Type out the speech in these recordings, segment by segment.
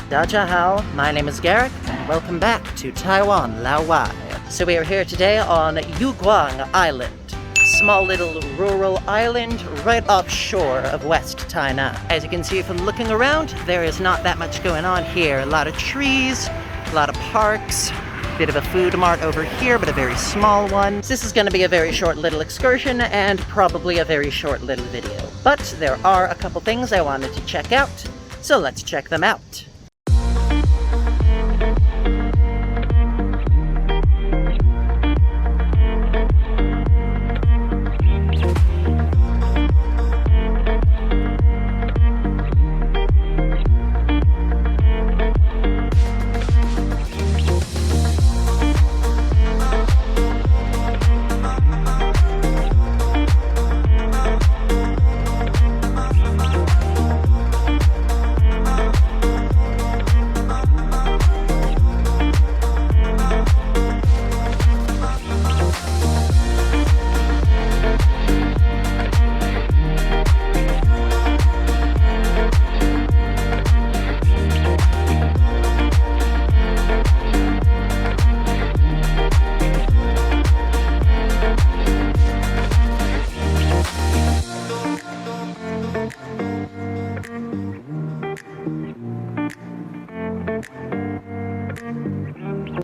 Dajahao, my name is Garrick, and welcome back to Taiwan, Laowai. So we are here today on Yuguang Island, small little rural island right offshore of West Tainan. As you can see from looking around, there is not that much going on here. A lot of trees, a lot of parks, bit of a food mart over here, but a very small one. This is going to be a very short little excursion and probably a very short little video. But there are a couple things I wanted to check out, so let's check them out.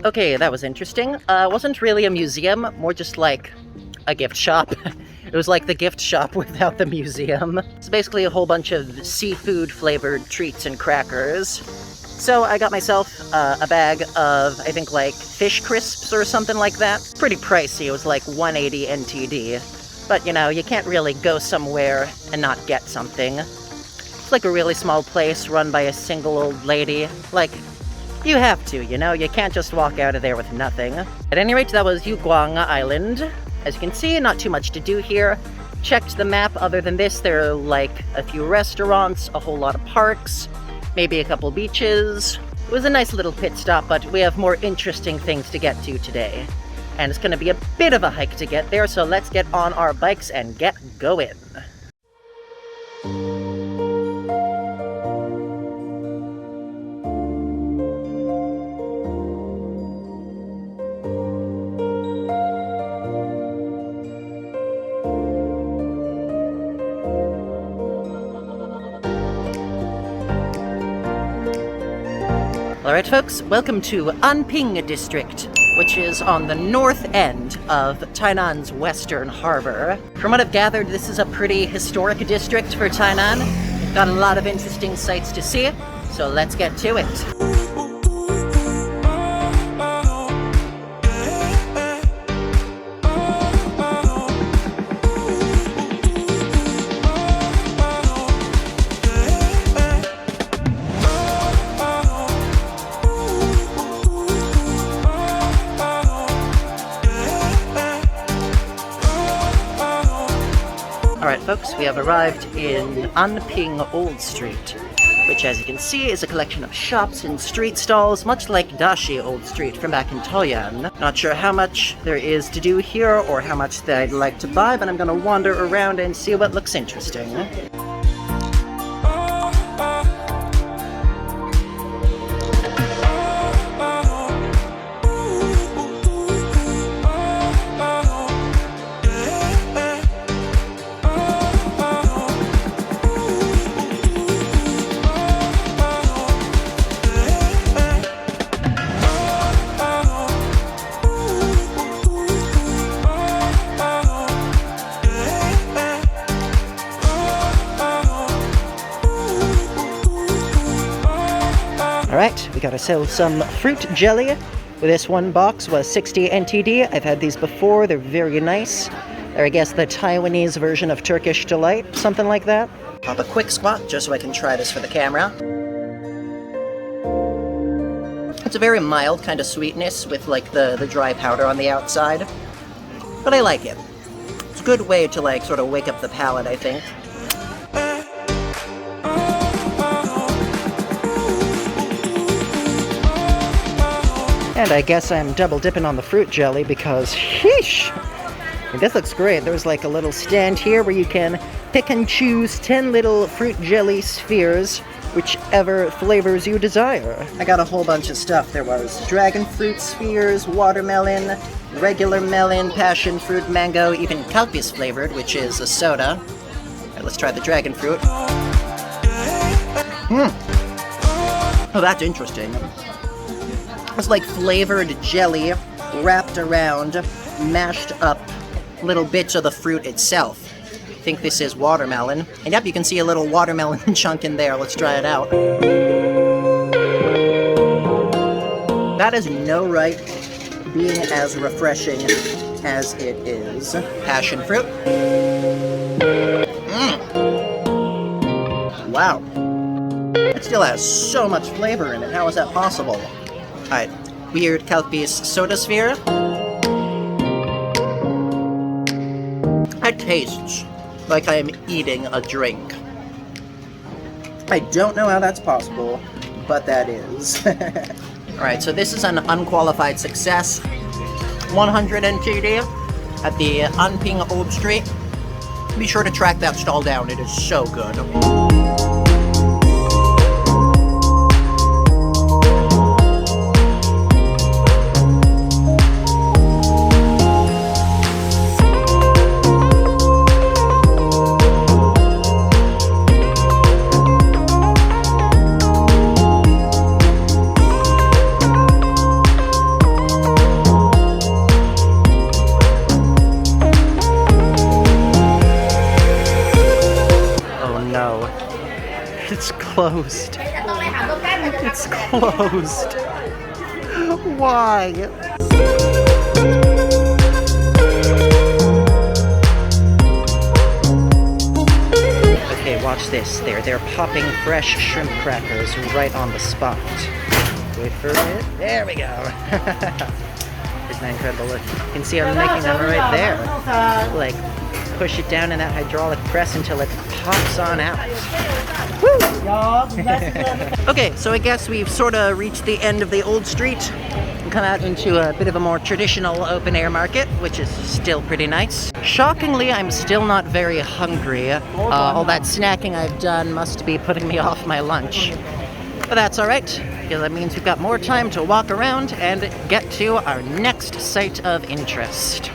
Okay, that was interesting. Wasn't really a museum, more just like a gift shop. It was like the gift shop without the museum. It's basically a whole bunch of seafood-flavored treats and crackers. So I got myself a bag of, I think, like fish crisps or something like that. Pretty pricey, it was like 180 NTD. But, you know, you can't really go somewhere and not get something. It's like a really small place run by a single old lady. Like, you have to, you know? You can't just walk out of there with nothing. At any rate, that was Yuguang Island. As you can see, not too much to do here. Checked the map. Other than this, there are like a few restaurants, a whole lot of parks, maybe a couple beaches. It was a nice little pit stop, but we have more interesting things to get to today. And it's gonna be a bit of a hike to get there, so let's get on our bikes and get going. Alright folks, welcome to Anping District, which is on the north end of Tainan's western harbor. From what I've gathered, this is a pretty historic district for Tainan. Got a lot of interesting sights to see, so let's get to it. Alright folks, we have arrived in Anping Old Street, which as you can see is a collection of shops and street stalls, much like Dashi Old Street from back in Tainan. Not sure how much there is to do here or how much that I'd like to buy, but I'm gonna wander around and see what looks interesting. Alright, we got ourselves some fruit jelly. This one box was 60 NTD. I've had these before, they're very nice. They're, I guess, the Taiwanese version of Turkish Delight, something like that. Pop a quick squat just so I can try this for the camera. It's a very mild kind of sweetness with like the dry powder on the outside. But I like it. It's a good way to like sort of wake up the palate, I think. And I guess I'm double dipping on the fruit jelly because, sheesh! And this looks great. There's like a little stand here where you can pick and choose 10 little fruit jelly spheres whichever flavors you desire. I got a whole bunch of stuff. There was dragon fruit spheres, watermelon, regular melon, passion fruit, mango, even Kalpis flavored, which is a soda. Alright, let's try the dragon fruit. Oh, that's interesting. It's like flavored jelly wrapped around mashed up little bits of the fruit itself. I think this is watermelon. And yep, you can see a little watermelon chunk in there. Let's try it out. That is no right being as refreshing as it is. Passion fruit. Wow. It still has so much flavor in it. How is that possible? Alright, weird Kalpis soda sphere. That tastes like I am eating a drink. I don't know how that's possible, but that is. Alright, so this is an unqualified success. 100 NTD at the Anping Old Street. Be sure to track that stall down, it is so good. It's closed. It's closed. Why? Okay, watch this. They're popping fresh shrimp crackers right on the spot. Wait for it. There we go. Isn't that incredible? Look, you can see I'm making them right there. Like, push it down in that hydraulic press until it pops on out. Woo! Okay, so I guess we've sort of reached the end of the old street and come out into a bit of a more traditional open-air market, which is still pretty nice. Shockingly, I'm still not very hungry. All that snacking I've done must be putting me off my lunch. But that's alright, because that means we've got more time to walk around and get to our next site of interest.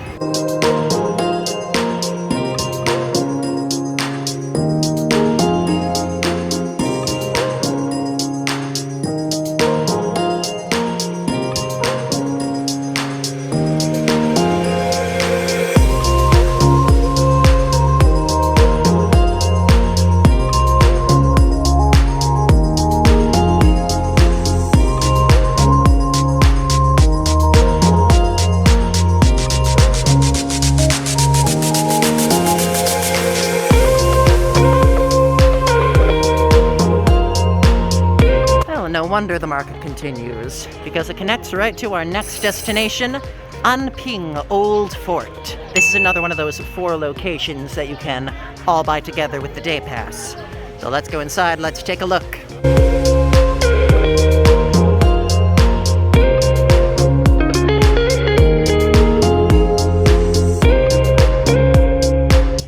No wonder the market continues, because it connects right to our next destination, Anping Old Fort. This is another one of those 4 locations that you can all buy together with the day pass. So let's go inside, let's take a look.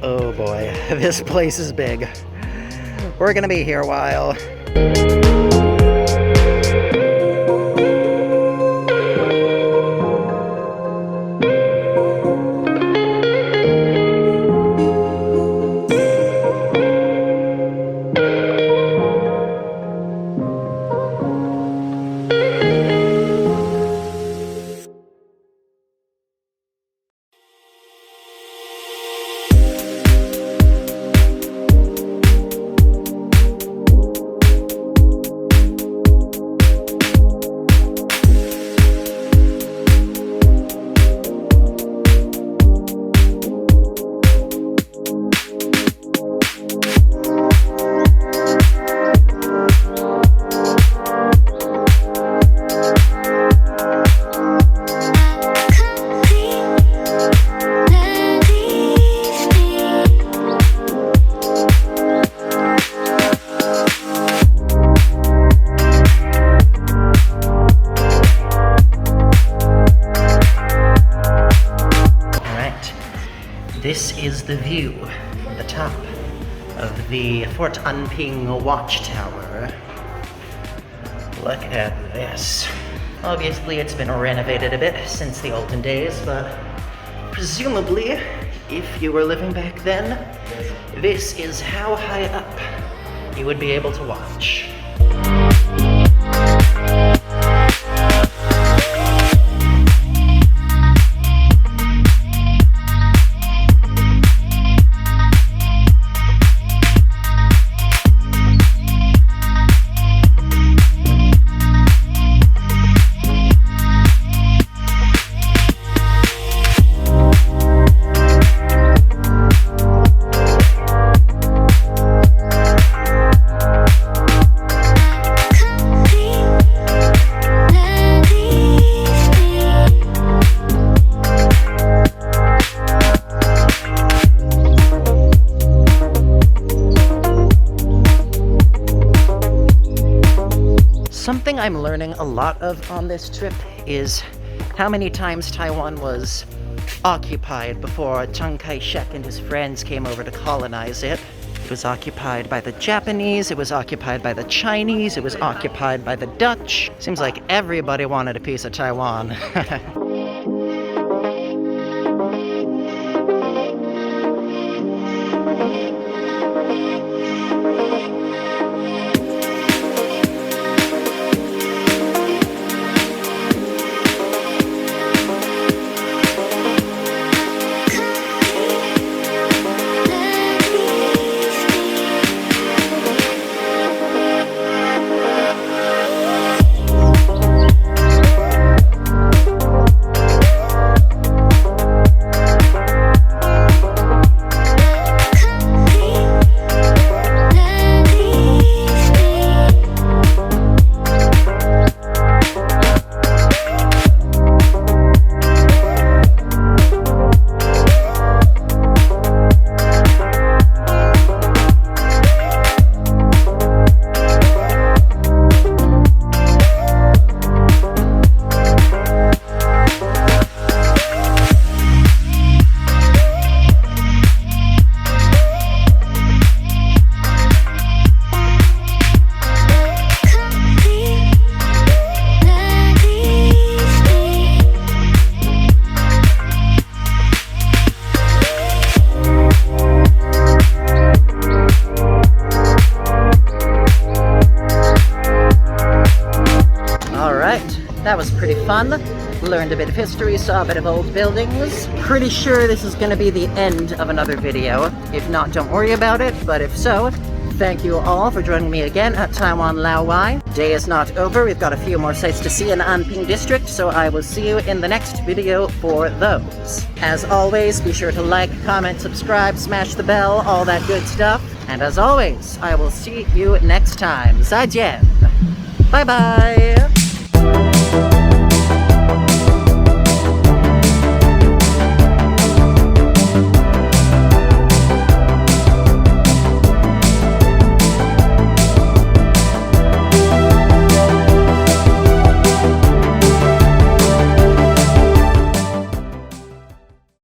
Oh boy, this place is big. We're gonna be here a while. This is the view from the top of the Fort Anping watchtower. Look at this. Obviously, it's been renovated a bit since the olden days, but presumably, if you were living back then, this is how high up you would be able to watch. Something I'm learning a lot of on this trip is how many times Taiwan was occupied before Chiang Kai-shek and his friends came over to colonize it. It was occupied by the Japanese, it was occupied by the Chinese, it was occupied by the Dutch. Seems like everybody wanted a piece of Taiwan. That was pretty fun. Learned a bit of history, saw a bit of old buildings. Pretty sure this is going to be the end of another video. If not, don't worry about it, but if so, thank you all for joining me again at Taiwan Laowai. Day is not over, we've got a few more sites to see in Anping District, so I will see you in the next video for those. As always, be sure to like, comment, subscribe, smash the bell, all that good stuff. And as always, I will see you next time. 再见! Bye bye!